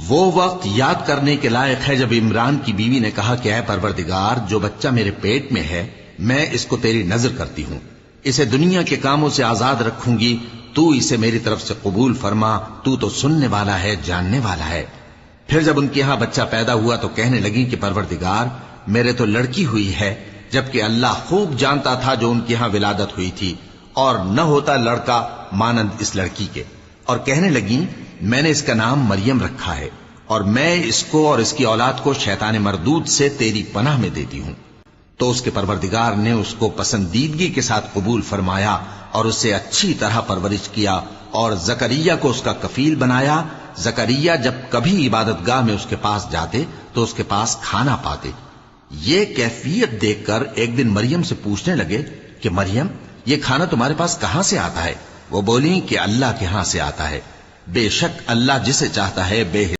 وہ وقت یاد کرنے کے لائق ہے جب عمران کی بیوی نے کہا کہ اے پروردگار، جو بچہ میرے پیٹ میں ہے میں اس کو تیری نظر کرتی ہوں، اسے دنیا کے کاموں سے آزاد رکھوں گی، تو اسے میری طرف سے قبول فرما، تو سننے والا ہے، جاننے والا ہے۔ پھر جب ان کے ہاں بچہ پیدا ہوا تو کہنے لگی کہ پروردگار، میرے تو لڑکی ہوئی ہے، جبکہ اللہ خوب جانتا تھا جو ان کے ہاں ولادت ہوئی تھی، اور نہ ہوتا لڑکا مانند اس لڑکی کے۔ اور کہنے لگیں میں نے اس کا نام مریم رکھا ہے، اور میں اس کو اور اس کی اولاد کو شیطان مردود سے تیری پناہ میں دیتی ہوں۔ تو اس کے پروردگار نے اس کو پسندیدگی کے ساتھ قبول فرمایا اور اسے اچھی طرح پرورش کیا، اور زکریا کو اس کا کفیل بنایا۔ زکریا جب کبھی عبادت گاہ میں اس کے پاس جاتے تو اس کے پاس کھانا پاتے۔ یہ کیفیت دیکھ کر ایک دن مریم سے پوچھنے لگے کہ مریم، یہ کھانا تمہارے پاس کہاں سے آتا ہے؟ وہ بولی کہ اللہ کے ہاں سے آتا ہے، بے شک اللہ جسے چاہتا ہے بے